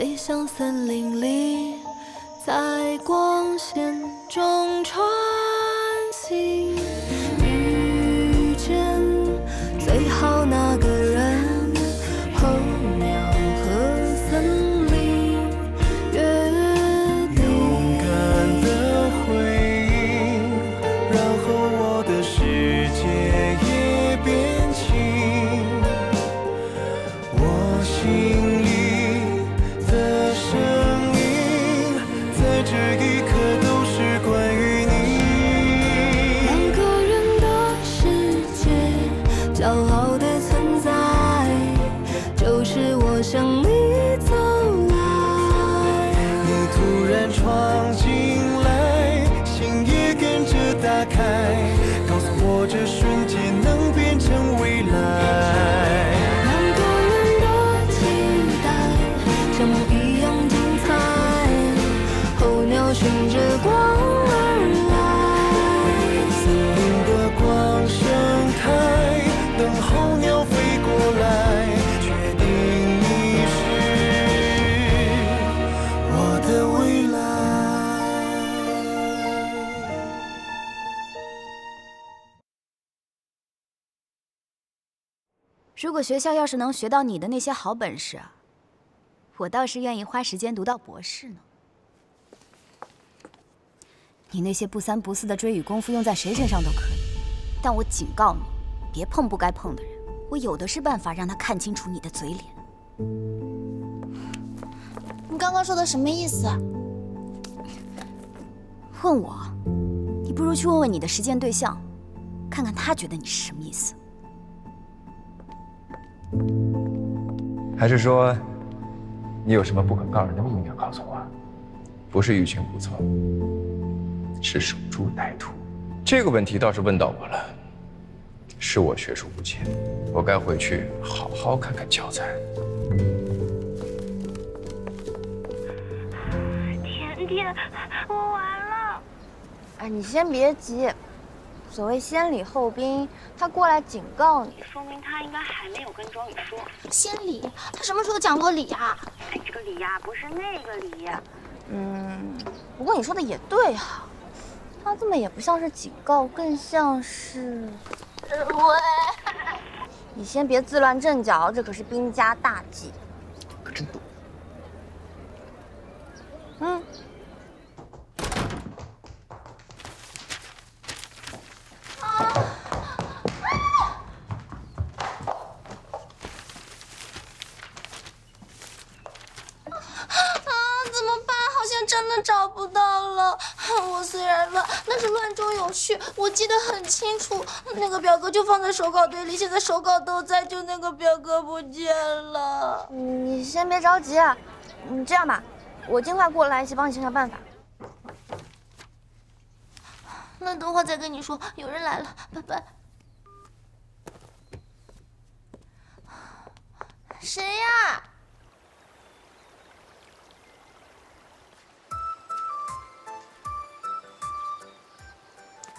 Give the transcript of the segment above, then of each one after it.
飞向森林里，在光线中穿行，遇见最好那个人，候鸟和森林约定。勇敢的回应，然后我的世界也变轻。我心里的声音，在这一刻都是关于你。两个人的世界，骄傲的存在，就是我向你走来。你突然闯进来，心也跟着打开，告诉我这瞬间能变成未来。两个人的期待，像梦一样精彩，候鸟循着光而来。森林的光盛开，等候鸟飞过来，确定你是我的未来。如果学校要是能学到你的那些好本事，我倒是愿意花时间读到博士呢。你那些不三不四的追语功夫用在谁身上都可以，但我警告你，别碰不该碰的人。我有的是办法让他看清楚你的嘴脸。你刚刚说的什么意思啊？问我，你不如去问问你的实践对象，看看他觉得你是什么意思。还是说，你有什么不可告人的秘密要告诉我？不是欲擒故纵，是守株待兔。这个问题倒是问到我了，是我学术不浅，我该回去好好看看教材。甜甜，我完了。哎，你先别急，所谓先礼后兵，他过来警告你，说明他应该还没有跟庄宇说。先礼，他什么时候讲过礼啊？哎，这个礼呀，不是那个礼。不过你说的也对哈，他这么也不像是警告，更像是……你先别自乱阵脚，这可是兵家大忌。可真多。怎么办？好像真的找不到了。我虽然乱，但是乱中有序，我记得很清楚。那个表格就放在手稿堆里，现在手稿都在，就那个表格不见了。你先别着急啊，这样吧，我尽快过来一起帮你想想办法。那等会儿再跟你说，有人来了，拜拜。谁呀？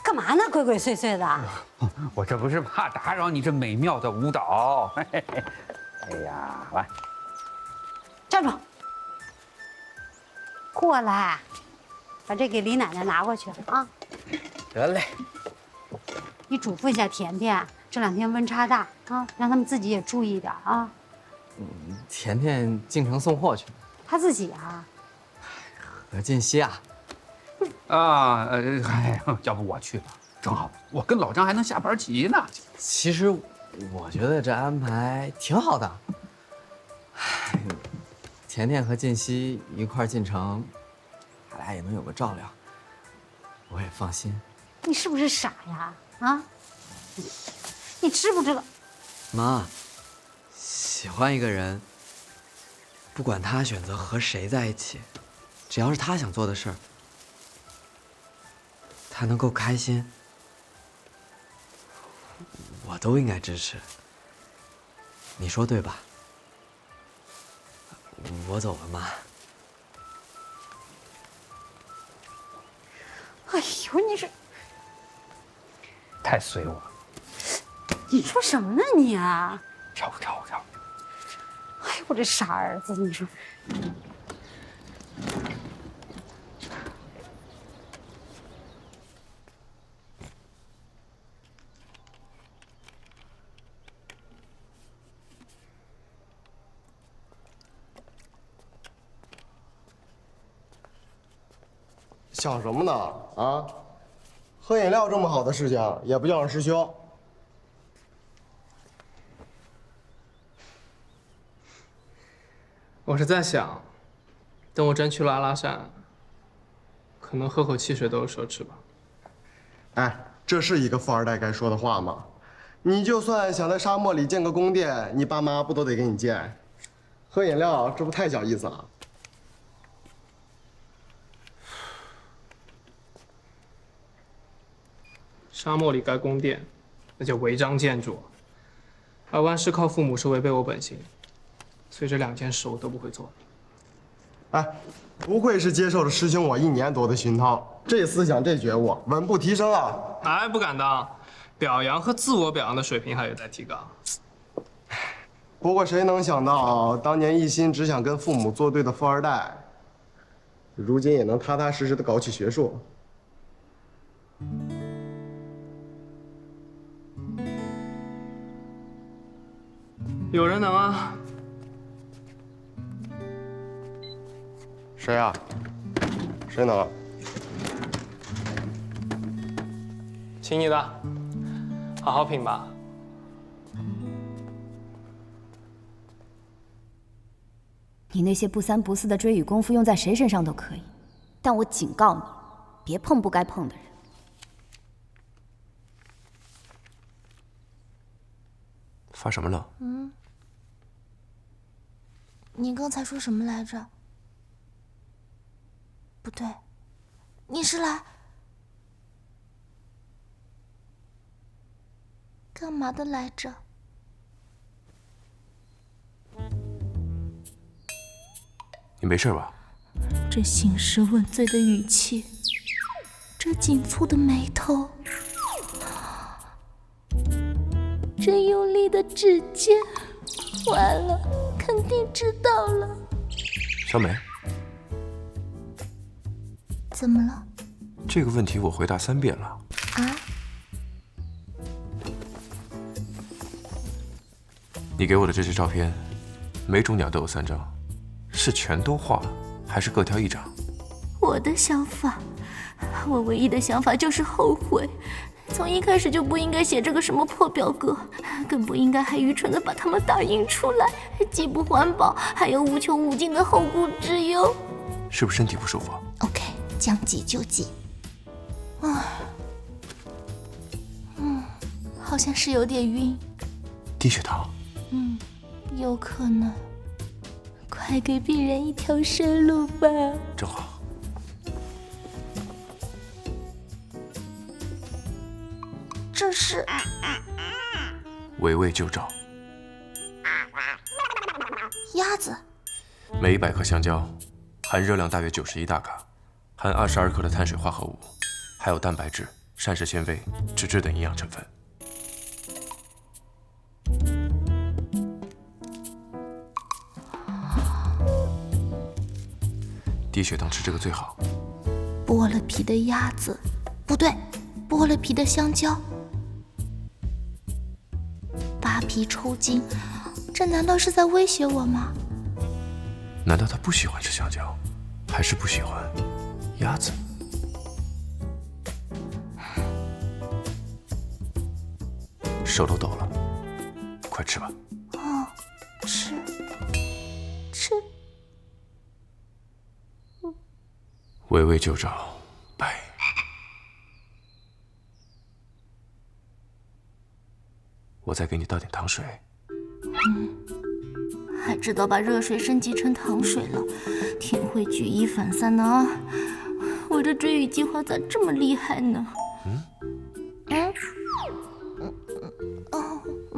干嘛呢？鬼鬼祟祟的。我这不是怕打扰你这美妙的舞蹈。嘿嘿嘿。哎呀，来，站住！过来，把这给李奶奶拿过去啊。得嘞。你嘱咐一下甜甜，这2天温差大啊，让他们自己也注意点啊。甜甜进城送货去了。他自己啊？和静熙啊。要不我去吧，正好我跟老张还能下盘棋呢。其实我觉得这安排挺好的。甜甜和静熙一块进城，他俩也能有个照料，我也放心。你是不是傻呀？啊？你知不知道？妈，喜欢一个人，不管他选择和谁在一起，只要是他想做的事儿，他能够开心，我都应该支持。你说对吧？我走了，妈。哎呦，你这太随我了。你说什么呢你啊？跳。哎呦，我这傻儿子，你说。想什么呢？啊，喝饮料这么好的事情也不叫上师兄。我是在想，等我真去了阿拉善，可能喝口汽水都是奢侈吧。哎，这是一个富二代该说的话吗？你就算想在沙漠里建个宫殿，你爸妈不都得给你建？喝饮料这不太小意思了？沙漠里盖宫殿，那叫违章建筑，而万事靠父母是违背我本心，所以这2件事我都不会做。哎，不愧是接受了师兄我1年多的熏陶，这思想这觉悟，稳步提升啊！哎，不敢当，表扬和自我表扬的水平还有待提高。不过谁能想到，当年一心只想跟父母作对的富二代，如今也能踏踏实实的搞起学术。有人能啊？谁啊？谁能？请你的，好好品吧。你那些不三不四的追雨功夫用在谁身上都可以，但我警告你，别碰不该碰的人。发什么了？你刚才说什么来着？不对，你是来干嘛的来着？你没事吧？这兴师问罪的语气，这紧蹙的眉头，这用力的指尖，完了，肯定知道了。小美，怎么了？这个问题我回答3遍了。啊？你给我的这些照片，每种鸟都有3张，是全都画，还是各挑1张？我的想法，我唯一的想法就是后悔，从一开始就不应该写这个什么破表格，更不应该还愚蠢的把它们打印出来，既不环保，还有无穷无尽的后顾之忧。是不是身体不舒服？OK， 将计就计。好像是有点晕。低血糖？有可能。快给病人一条生路吧。正好。这是围魏救赵。鸭子。每100克香蕉含热量大约91大卡，含22克的碳水化合物，还有蛋白质、膳食纤维、脂质等营养成分。低血糖吃这个最好。剥了皮的鸭子，不对，剥了皮的香蕉，扒皮抽筋，这难道是在威胁我吗？难道他不喜欢吃香蕉，还是不喜欢鸭子？手都抖了，快吃吧。吃。围魏救赵，败。我再给你倒点糖水。还知道把热水升级成糖水了，挺会举一反三的啊！我这追雨计划咋这么厉害呢？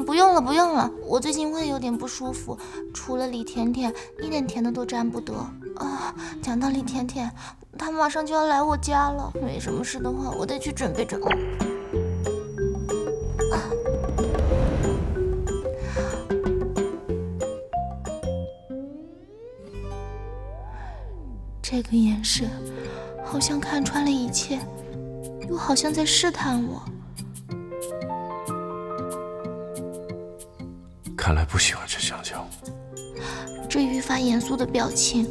不用了，不用了，我最近胃有点不舒服，除了李甜甜，一点甜的都沾不得啊！讲到李甜甜，她马上就要来我家了，没什么事的话，我得去准备准备。这个眼神，好像看穿了一切，又好像在试探我。看来不喜欢吃香蕉。这愈发严肃的表情，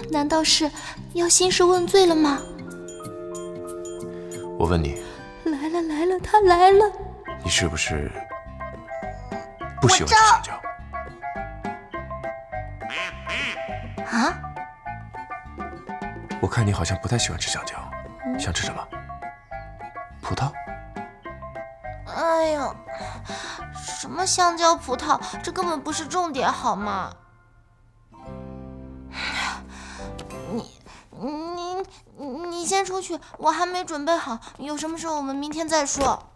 难道是要兴师问罪了吗？我问你，来了来了，他来了。你是不是不喜欢吃香蕉？啊？我看你好像不太喜欢吃香蕉，想吃什么？葡萄？哎呦，什么香蕉、葡萄，这根本不是重点，好吗？你先出去，我还没准备好，有什么事我们明天再说。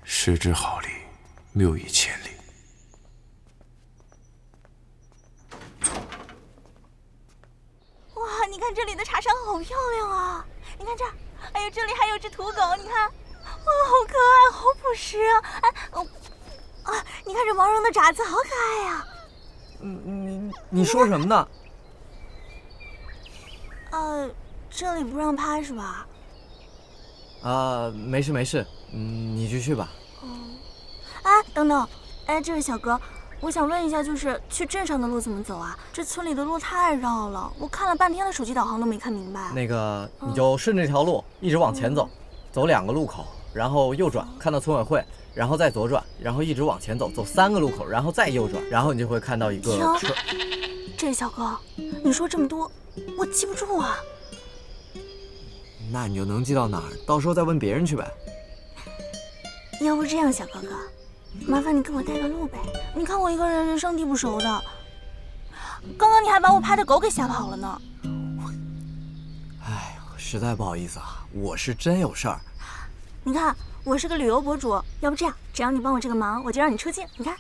失之毫厘，谬以千里。哇，你看这里的茶山好漂亮啊！你看这儿，哎呦，这里还有只土狗，你看，哇，好可爱，好朴实啊！哎，你看这毛绒的爪子，好可爱呀！你说什么呢？这里不让拍是吧？没事，你继续吧。哎，等等，哎，这位小哥，我想问一下，就是去镇上的路怎么走啊？这村里的路太绕了，我看了半天的手机导航都没看明白。那个，你就顺着这条路一直往前走，走2个路口，然后右转，看到村委会，然后再左转，然后一直往前走，走3个路口，然后再右转，然后你就会看到一个车。这位小哥，你说这么多，我记不住啊。那你就能记到哪儿？到时候再问别人去呗。要不这样，小哥哥，麻烦你跟我带个路呗。你看我一个人人生地不熟的，刚刚你还把我拍的狗给吓跑了呢。哎，实在不好意思啊，我是真有事儿。你看我是个旅游博主，要不这样，只要你帮我这个忙，我就让你出镜。你看，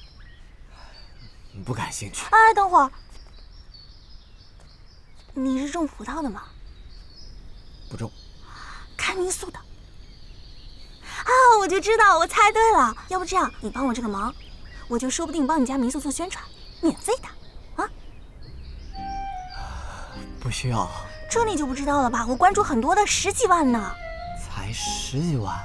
不感兴趣。哎，等会儿，你是种葡萄的吗？不种。开民宿的。啊，我就知道，我猜对了。要不这样，你帮我这个忙，我就说不定帮你家民宿做宣传，免费的，啊？不需要。这你就不知道了吧？我关注很多的，10几万呢。才10几万？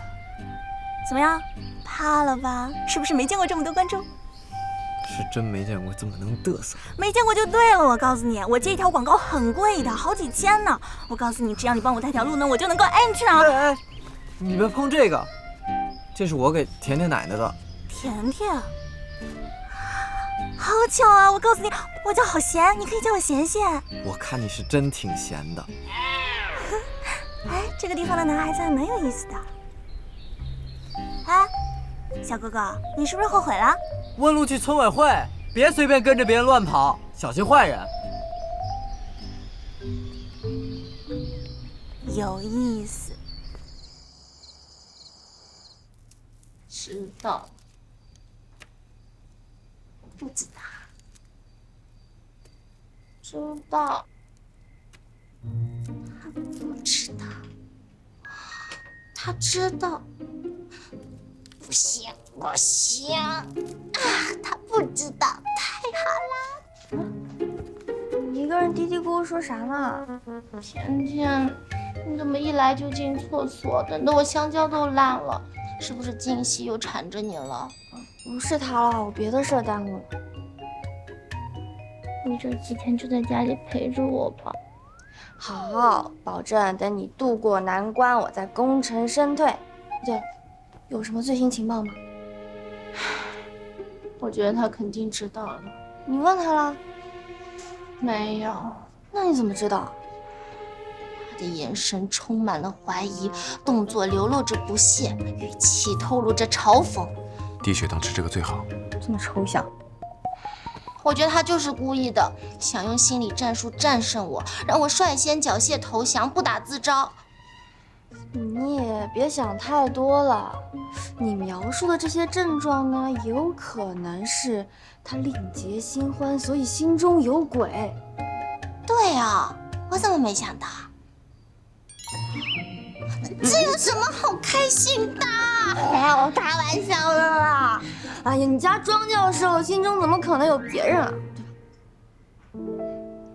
怎么样？怕了吧？是不是没见过这么多观众？是真没见过这么能嘚瑟。没见过就对了，我告诉你，我接一条广告很贵的，好几千呢。我告诉你，只要你帮我带条路呢，我就能够。哎，你去哪儿？哎，你别碰这个，这是我给甜甜奶奶的。甜甜，好巧啊！我告诉你，我叫好咸，你可以叫我咸咸。我看你是真挺咸的。哎，这个地方的男孩子还蛮有意思的。哎，小哥哥，你是不是后悔了？问路去村委会，别随便跟着别人乱跑，小心坏人。有意思。知道？不知道？知道？他不知道？他知道？不行不行啊！他不知道，太好了！你一个人嘀嘀咕咕说啥呢？甜甜，你怎么一来就进厕所，等得我香蕉都烂了？是不是静熙又缠着你了？不是他了，我别的事儿耽误了。你这几天就在家里陪着我吧。好，保证等你渡过难关，我再功成身退。对，有什么最新情报吗？我觉得他肯定知道了。你问他了？没有。那你怎么知道？他的眼神充满了怀疑，动作流露着不屑，语气透露着嘲讽。滴血当吃这个最好。这么抽象。我觉得他就是故意的，想用心理战术战胜我，让我率先缴械投降，不打自招。你也别想太多了，你描述的这些症状呢，有可能是他另结新欢，所以心中有鬼。对啊，我怎么没想到？这有什么好开心的？哎呀，我开玩笑的啦！哎呀，你家庄教授心中怎么可能有别人啊？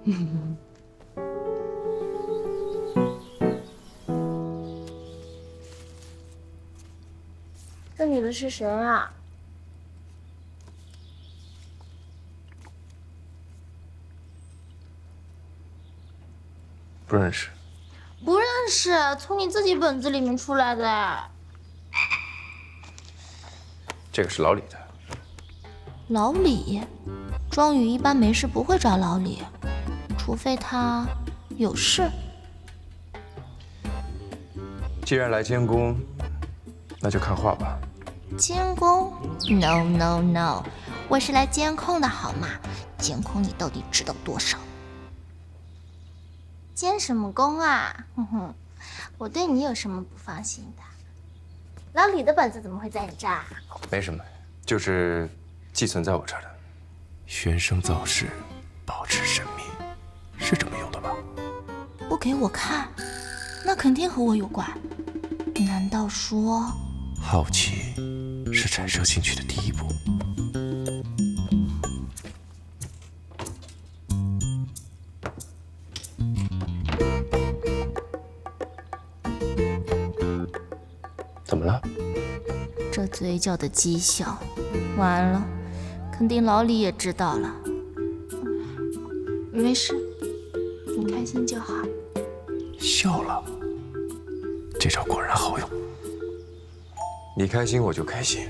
对吧？这女的是谁啊？不认识。不认识，从你自己本子里面出来的。这个是老李的。老李，庄宇一般没事不会找老李，除非他有事。既然来监工，那就看画吧。监工 ？No No No， 我是来监控的好吗？监控你到底知道多少？监什么工啊？哼哼，我对你有什么不放心的？老李的本子怎么会在你这儿？没什么，就是寄存在我这儿的。宣声造势，保持神秘，是这么用的吧？不给我看，那肯定和我有关。难道说？好奇是产生兴趣的第一步。怎么了？这嘴角的讥笑，完了，肯定老李也知道了。没事，你开心就好。笑了，这招果然好用。你开心我就开心。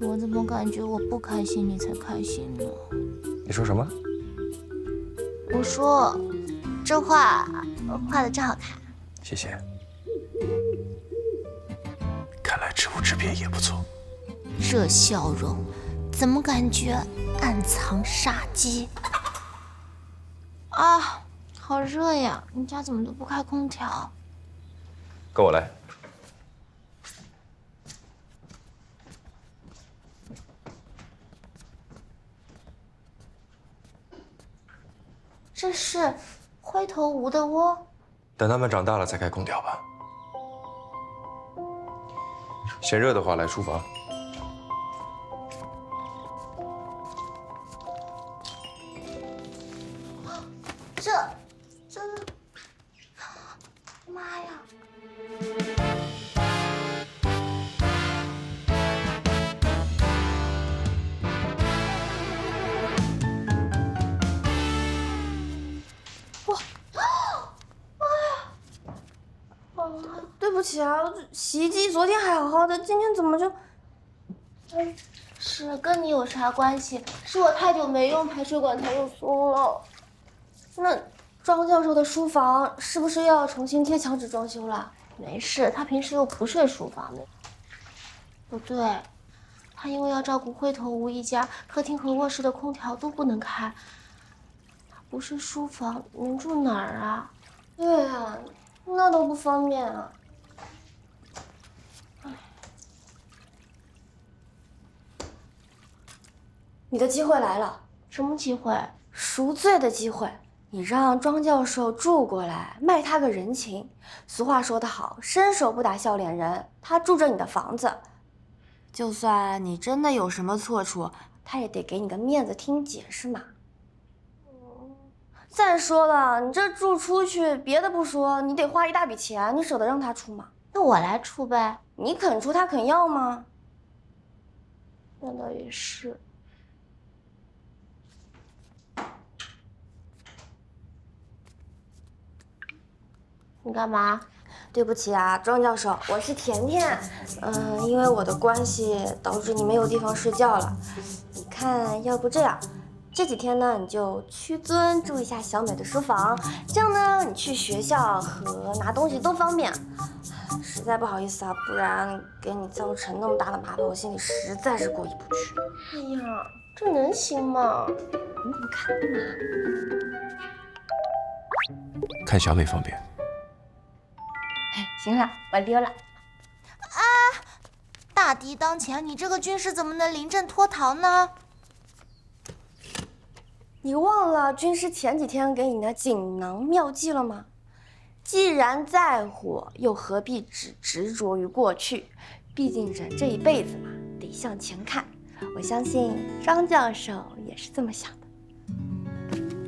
我怎么感觉我不开心你才开心呢？你说什么？我说，这画画的真好看。谢谢。看来知物知变也不错。这笑容，怎么感觉暗藏杀机？啊，好热呀！你家怎么都不开空调？跟我来。这是灰头鹕的窝。等它们长大了再开空调吧。嫌热的话，来书房。这，妈呀！对不起啊，洗衣机昨天还好好的，今天怎么就……是跟你有啥关系？是我太久没用排水管，它又松了。那庄教授的书房是不是又要重新贴墙纸装修了？没事，他平时又不睡书房的。不对，他因为要照顾灰头鹕一家，客厅和卧室的空调都不能开。他不睡书房，能住哪儿啊？对啊，那都不方便啊。你的机会来了。什么机会？赎罪的机会。你让庄教授住过来，卖他个人情。俗话说得好，伸手不打笑脸人。他住着你的房子，就算你真的有什么错处，他也得给你个面子，听解释嘛。再说了，你这住出去，别的不说，你得花一大笔钱，你舍得让他出吗？那我来出呗。你肯出，他肯要吗？那倒也是。你干嘛？对不起啊，庄教授，我是甜甜。因为我的关系导致你没有地方睡觉了。你看，要不这样，这几天呢，你就屈尊住一下小美的书房，这样呢，你去学校和拿东西都方便。实在不好意思啊，不然给你造成那么大的麻烦，我心里实在是过意不去。哎呀，这能行吗？你怎么看嘛？看小美方便。行了，我溜了。啊！大敌当前，你这个军师怎么能临阵脱逃呢？你忘了军师前几天给你的锦囊妙计了吗？既然在乎，又何必只执着于过去？毕竟人这一辈子嘛，得向前看。我相信张教授也是这么想的。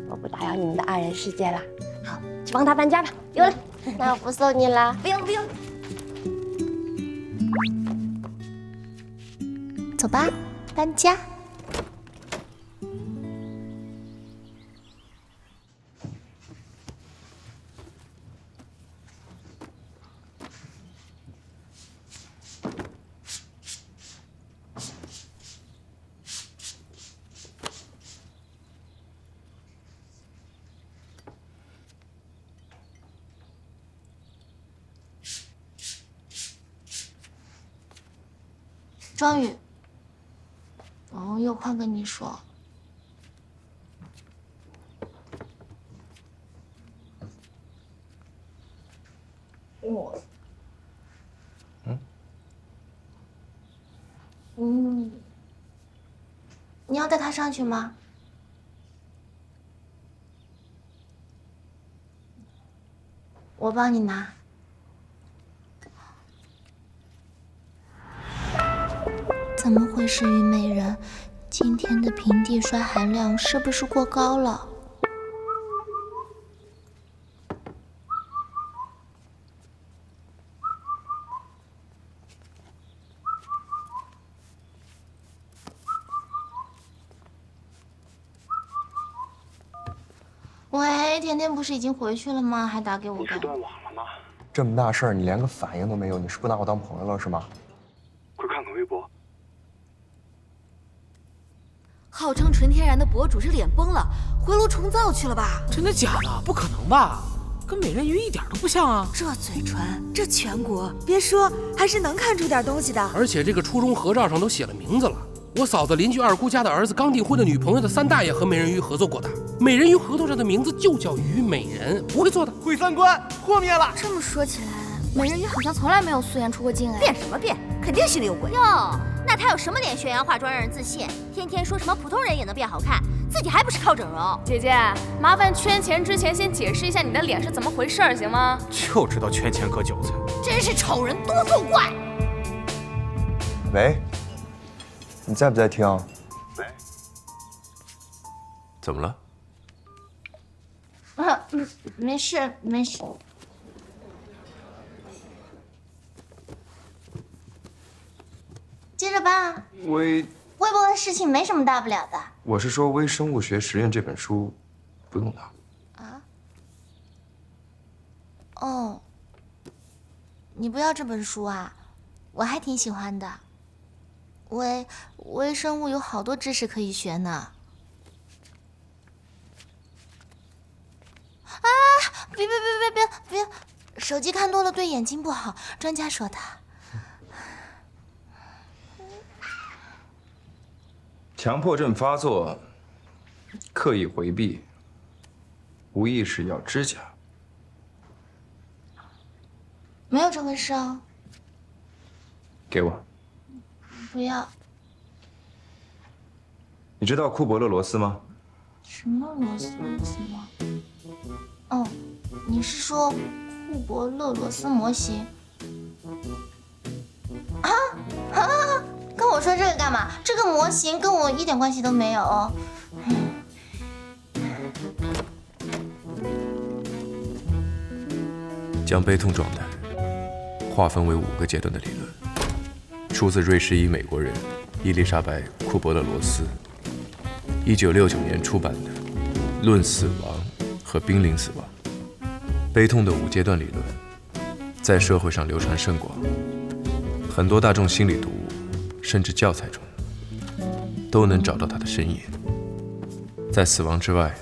我不打扰你们的二人世界啦，好，去帮他搬家吧。溜了。那我不送你了。不用不用。走吧，搬家。庄宇，有话跟你说。你要带他上去吗？我帮你拿。怎么回事，虞美人？今天的平地衰含量是不是过高了？喂，甜甜不是已经回去了吗？还打给我干嘛？你是断网了吗？这么大事儿，你连个反应都没有，你是不拿我当朋友了是吗？快看看微博。号称纯天然的博主是脸崩了，回炉重造去了吧？真的假的？不可能吧？跟美人鱼一点都不像啊！这嘴唇，这颧骨，别说，还是能看出点东西的。而且这个初中合照上都写了名字了。我嫂子邻居二姑家的儿子刚订婚的女朋友的三大爷和美人鱼合作过的，美人鱼合同上的名字就叫虞美人，不会做的。毁三观，破灭了。这么说起来，美人鱼好像从来没有素颜出过镜哎。变什么变？肯定心里有鬼哟。那她有什么脸宣扬化妆让人自信？天天说什么普通人也能变好看，自己还不是靠整容？姐姐，麻烦圈钱之前先解释一下你的脸是怎么回事儿，行吗？就知道圈钱割韭菜，真是丑人多作怪。喂，你在不在听？喂，怎么了？没事没事。接着吧。微博的事情没什么大不了的。我是说《微生物学实验》这本书，不用拿。啊？哦，你不要这本书啊？我还挺喜欢的。微生物有好多知识可以学呢。啊！别！手机看多了对眼睛不好，专家说的。强迫症发作，刻意回避，无意识咬指甲，没有这回事哦。给我。不要。你知道库伯勒罗斯吗？什么罗斯吗？哦，你是说库伯勒罗斯模型？啊！跟我说这个干嘛？这个模型跟我一点关系都没有。将悲痛状态划分为5个阶段的理论，出自瑞士裔美国人伊丽莎白·库伯勒罗斯1969年出版的《论死亡和濒临死亡》。悲痛的5阶段理论在社会上流传甚广，很多大众心理读物甚至教材中都能找到它的身影。在死亡之外，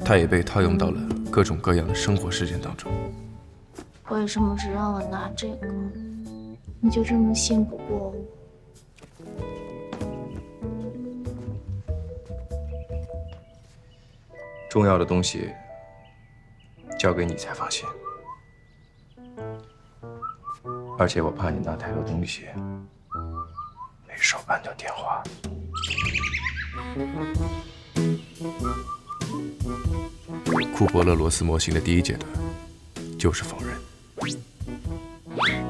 它也被套用到了各种各样的生活事件当中。为什么只让我拿这个，你就这么信不过我？重要的东西交给你才放心，而且我怕你拿太多东西，没手按掉电话。库伯勒罗斯模型的第1阶段就是否认。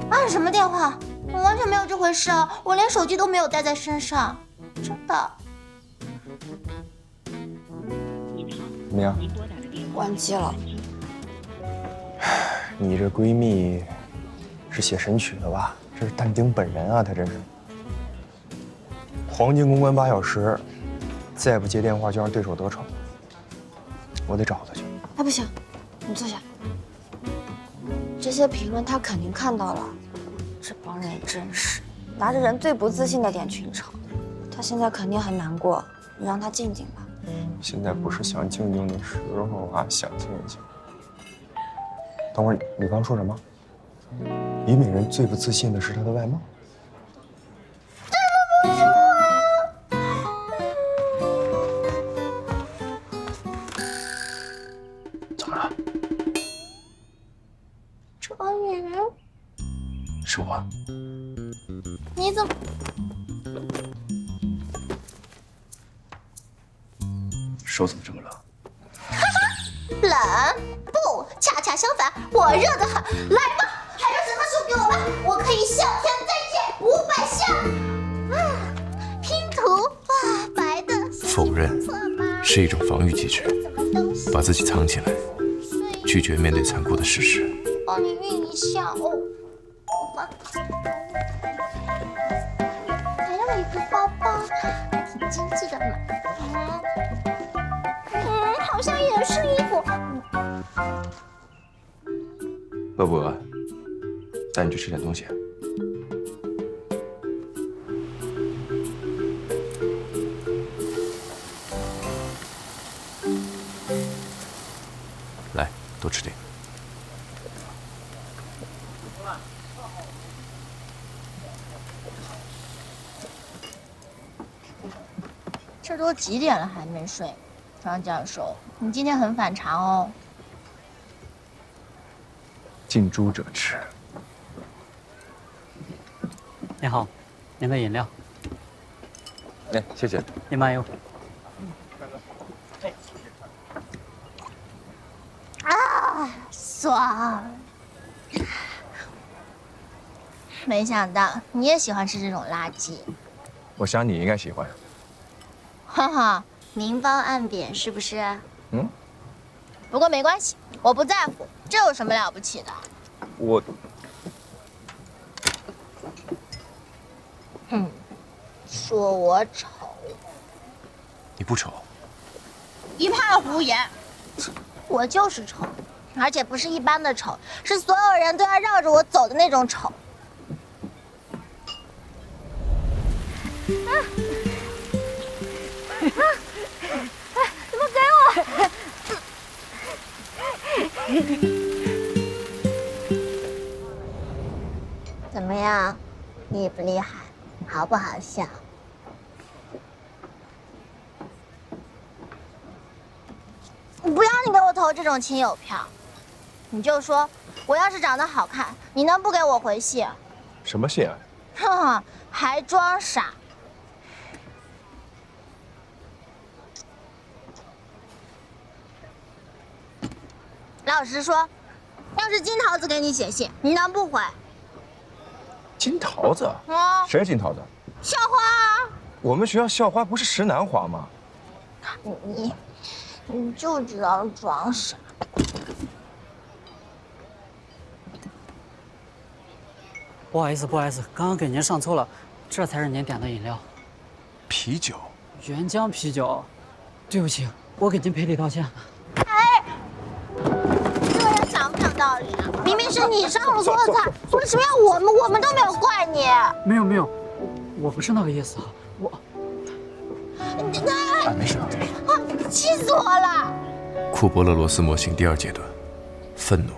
按什么电话？我完全没有这回事啊！我连手机都没有带在身上，真的。怎么样？关机了。你这闺蜜是写神曲的吧？这是但丁本人啊，她真是。黄金公关8小时，再不接电话就让对手得逞。我得找她去。哎，不行，你坐下。这些评论他肯定看到了，这帮人真是拿着人最不自信的点群嘲。他现在肯定很难过，你让他静静吧。现在不是想静静的时候啊，想静一静。等会儿你刚说什么？虞美人最不自信的是她的外貌。是我呀！怎么了？张宇，是我。你怎么？手怎么这么冷？冷？不，恰恰相反，我热得很。来吧，还有什么书给我吧，我可以向天再借500项。拼图，哇，白的。否认是一种防御机制，把自己藏起来，拒绝面对残酷的事实。帮你熨一下哦。还有一个包包，还挺精致的嘛。好像也是衣服。饿不饿？带你去吃点东西。来，多吃点。这都几点了还没睡？庄教授，你今天很反常哦。近朱者赤。你好，您的饮料。哎，谢谢。您慢用。啊，爽！没想到你也喜欢吃这种垃圾。我想你应该喜欢。哈哈，明褒暗贬是不是？嗯。不过没关系，我不在乎，这有什么了不起的？我。说我丑。你不丑。一派胡言！我就是丑，而且不是一般的丑，是所有人都要绕着我走的那种丑。怎么给我？怎么样，厉不厉害？好不好笑？不要你给我投这种亲友票，你就说我要是长得好看，你能不给我回信？什么信啊？哼哼，还装傻。老实说，要是金桃子给你写信，你能不回？金桃子？谁是金桃子？校花。我们学校校花不是石南华吗？你就知道装傻。不好意思，不好意思，刚刚给您上错了，这才是您点的饮料。啤酒。原浆啤酒，对不起，我给您赔礼道歉。哎，这个人讲不讲道理啊？明明是你上了错菜，为什么要我们都没有怪你？没有没有，我不是那个意思啊，我。啊，没事啊，没事。气死我了！库伯勒罗斯模型第2阶段，愤怒。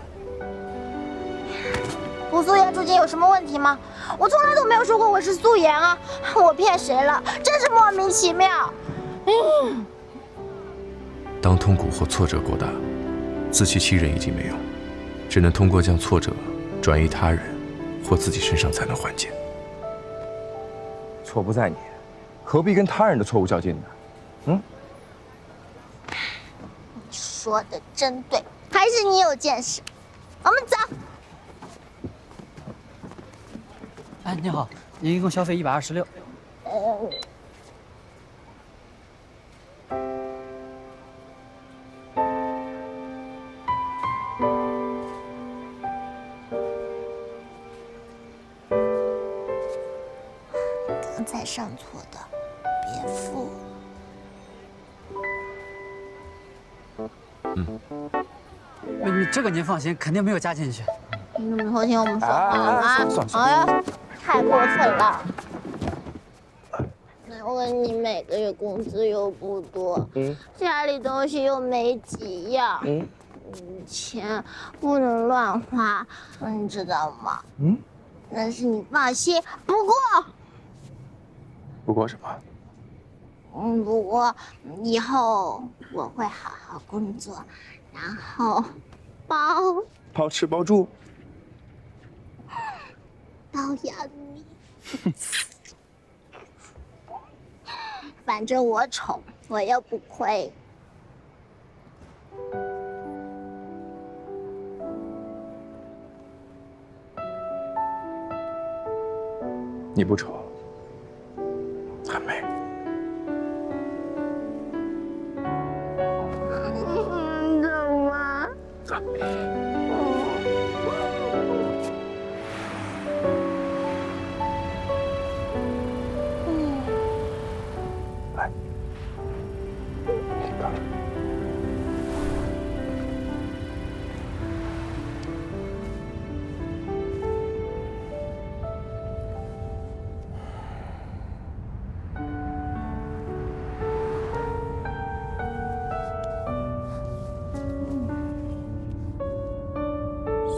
不素颜出镜有什么问题吗？我从来都没有说过我是素颜啊！我骗谁了？真是莫名其妙。当痛苦或挫折过大，自欺欺人已经没用，只能通过将挫折转移他人或自己身上才能缓解。错不在你，何必跟他人的错误较劲呢？嗯。你说的真对，还是你有见识。我们走。哎，你好，您一共消费126。刚才上错的，别付。你这个您放心，肯定没有加进去。你怎么偷听我们说话啊？算了，哎呀，太过分了！我问你，每个月工资又不多，家里东西又没几样，钱不能乱花，你知道吗？但是你放心，不过不过什么？不过以后我会好好工作，然后包吃包住，包养你。反正我宠，我又不亏。你不丑，很美。怎么？走。来，这个。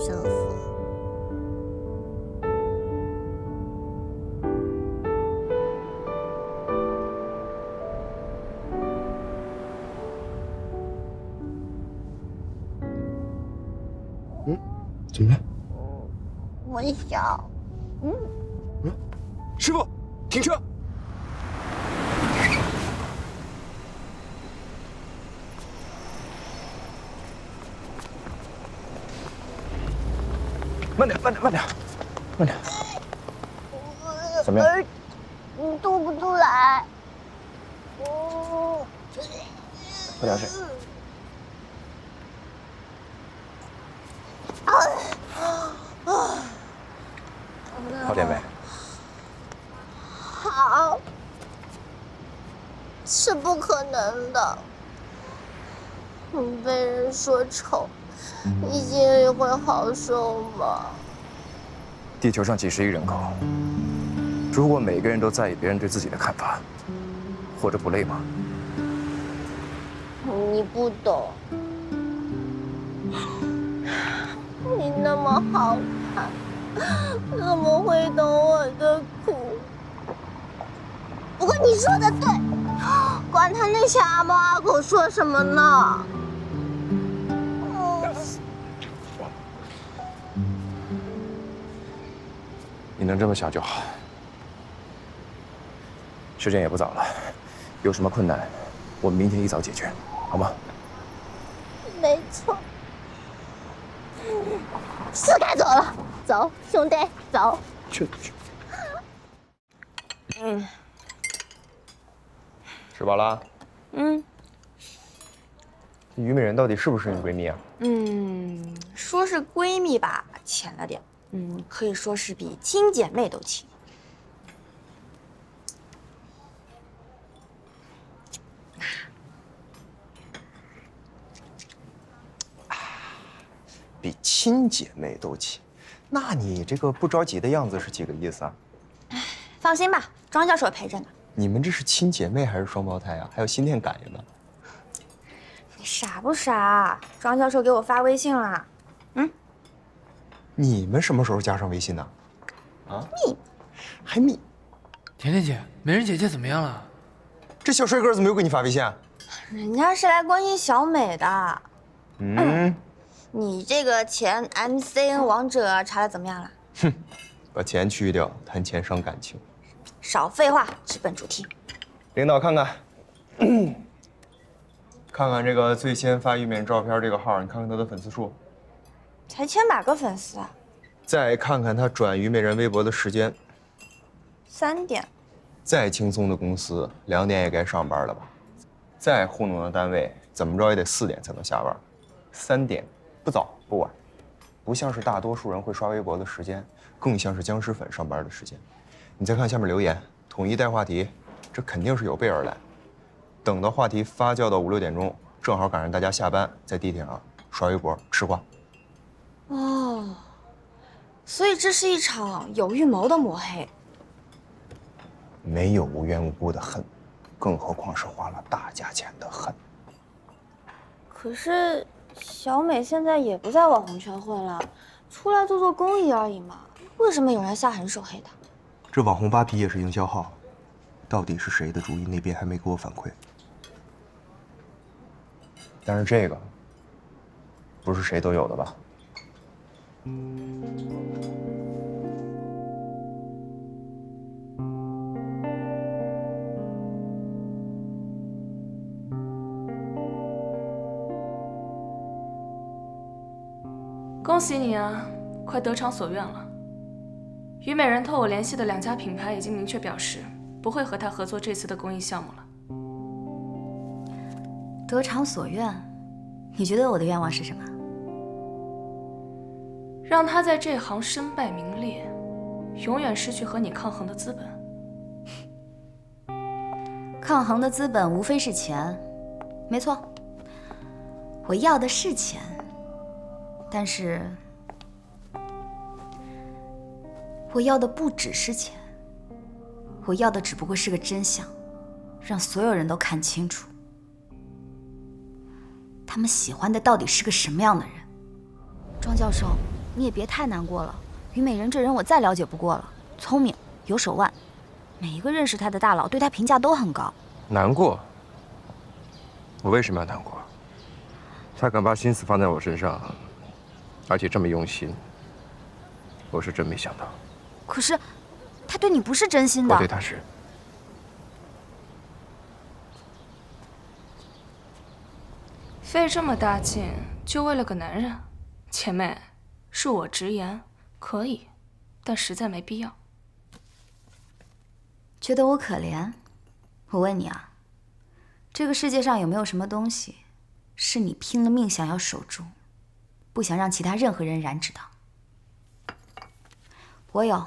舒服。怎么了？我想，师傅，停车！慢点，慢点，慢点，慢点。怎么样？你吐不出来。喝点水。好点没？好，是不可能的。被人说丑，你心里会好受吗？地球上几十亿人口，如果每个人都在意别人对自己的看法，活着不累吗？你不懂，你那么好看，怎么会懂我的苦？不过你说的对，管他那些阿猫阿狗说什么呢？你能这么想就好。时间也不早了，有什么困难，我们明天一早解决，好吗？没错，是该走了，走，兄弟，走。去。吃饱了？虞美人到底是不是你闺蜜啊？说是闺蜜吧，浅了点。可以说是比亲姐妹都亲。比亲姐妹都亲，那你这个不着急的样子是几个意思啊？放心吧，庄教授陪着呢。你们这是亲姐妹还是双胞胎啊？还有心电感应呢？你傻不傻？庄教授给我发微信了。你们什么时候加上微信的？啊？还密？甜甜姐，美人姐姐怎么样了？这小帅哥怎么又给你发微信啊？人家是来关心小美的。你这个前 MCN 王者查的怎么样了？哼，把钱去掉，谈钱伤感情。少废话，直奔主题。领导看看，看看这个最先发玉美照片这个号，你看看他的粉丝数。才千把个粉丝啊！再看看他转虞美人微博的时间，3点。再轻松的公司2点也该上班了吧？再糊弄的单位怎么着也得4点才能下班，3点不早不晚，不像是大多数人会刷微博的时间，更像是僵尸粉上班的时间。你再看下面留言，统一带话题，这肯定是有备而来。等到话题发酵到5、6点钟，正好赶上大家下班，在地铁上刷微博吃瓜。哦，所以这是一场有预谋的抹黑。没有无缘无故的恨，更何况是花了大价钱的恨。可是小美现在也不在网红圈混了，出来做做公益而已嘛。为什么有人下狠手黑她？这网红扒皮也是营销号，到底是谁的主意，那边还没给我反馈。但是这个不是谁都有的吧？恭喜你啊，快得偿所愿了。虞美人托我联系的2家品牌已经明确表示不会和他合作这次的公益项目了。得偿所愿，你觉得我的愿望是什么？让他在这行身败名裂，永远失去和你抗衡的资本。抗衡的资本无非是钱，没错，我要的是钱，但是我要的不只是钱，我要的只不过是个真相，让所有人都看清楚，他们喜欢的到底是个什么样的人。庄教授，你也别太难过了，虞美人这人我再了解不过了，聪明有手腕，每一个认识他的大佬对他评价都很高。难过？我为什么要难过？他敢把心思放在我身上，而且这么用心，我是真没想到。可是，他对你不是真心的。我对他是。费这么大劲，就为了个男人？姐妹，恕我直言，可以，但实在没必要。觉得我可怜？我问你啊，这个世界上有没有什么东西，是你拼了命想要守住，不想让其他任何人染指的？我有。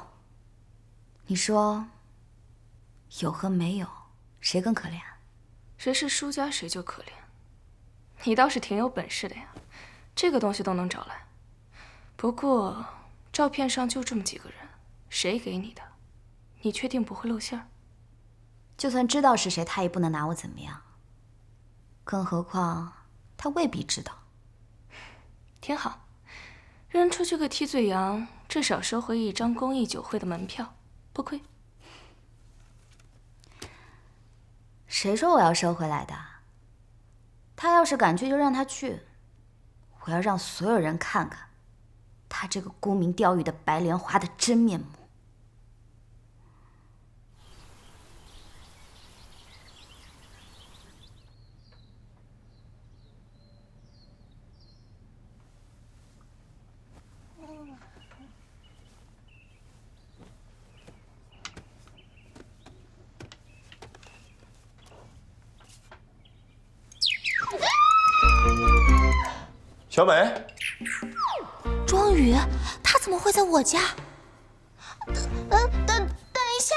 你说，有和没有，谁更可怜？谁是输家谁就可怜。你倒是挺有本事的呀，这个东西都能找来。不过，照片上就这么几个人，谁给你的？你确定不会露馅儿？就算知道是谁，他也不能拿我怎么样。更何况，他未必知道。挺好，扔出去个替罪羊，至少收回1张公益酒会的门票，不亏。谁说我要收回来的？他要是敢去，就让他去。我要让所有人看看，他这个沽名钓誉的白莲花的真面目。小美，庄宇，他怎么会在我家？等一下！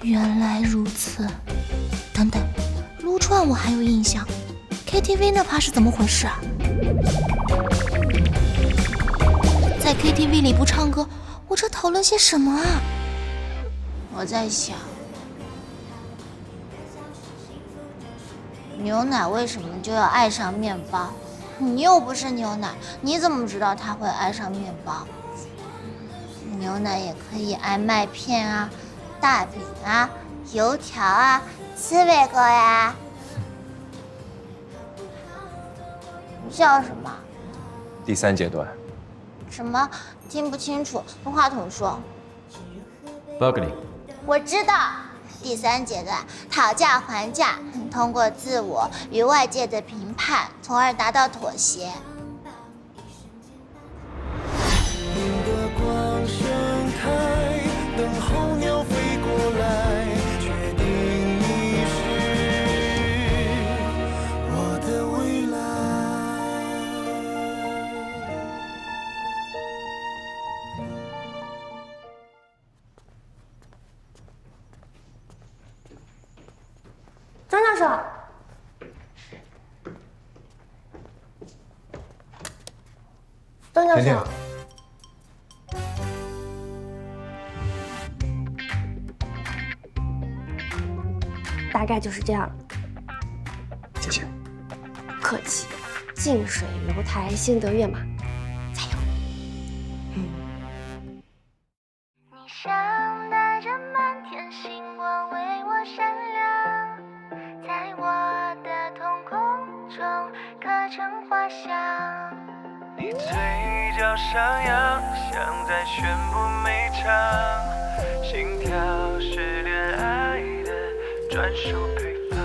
原来如此。等等，撸串我还有印象 ，KTV 那趴是怎么回事啊？在 KTV 里不唱歌。我这讨论些什么啊？我在想，牛奶为什么就要爱上面包？你又不是牛奶，你怎么知道它会爱上面包？牛奶也可以爱麦片啊、大饼啊、油条啊、刺猬哥呀。你笑什么？第3阶段。什么？听不清楚，用话筒说。Bargaining。我知道，第3阶段讨价还价，通过自我与外界的评判，从而达到妥协。的光盛开，等候鸟飞过来，确定你是我的未来。张教授，张教授，大概就是这样了。谢谢。客气。近水楼台先得月嘛，加油！你像带着满天星光为我闪亮，在我的瞳孔中刻成画像。你嘴角上扬，像在宣布每场心跳是恋爱的专属配方。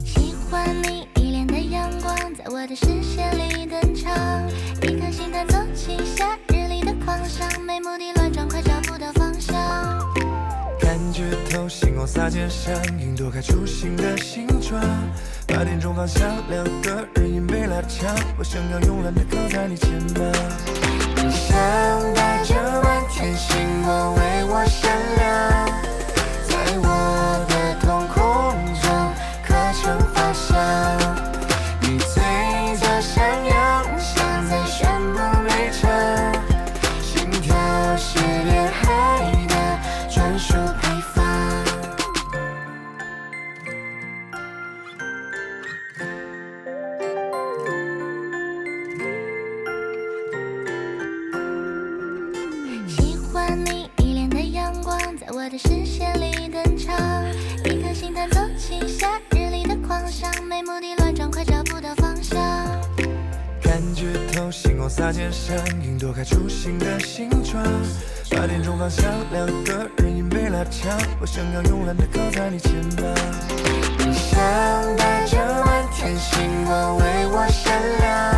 喜欢你一脸的阳光，在我的视线里登场，一颗心弹奏起夏日里的狂想，没目的乱撞，快找不到方向。感觉透，星光洒肩上，云朵开出新的形状。8点钟方向，2个人影被拉长，我想要慵懒地靠在你肩膀。你像带着满天星光为我闪亮，在我的瞳孔中刻成画像。你嘴角上扬，像在宣布每场心跳是恋爱的专属配方。喜欢你一脸的阳光，在我的视线里登场，一颗心弹奏起夏日里的狂想，没目的乱撞，快找不到方向。感觉透，星光洒肩上，云朵开出新的形状。8点钟方向，2个人影被拉长，我想要慵懒地靠在你肩膀。你像带着满天星光为我闪亮。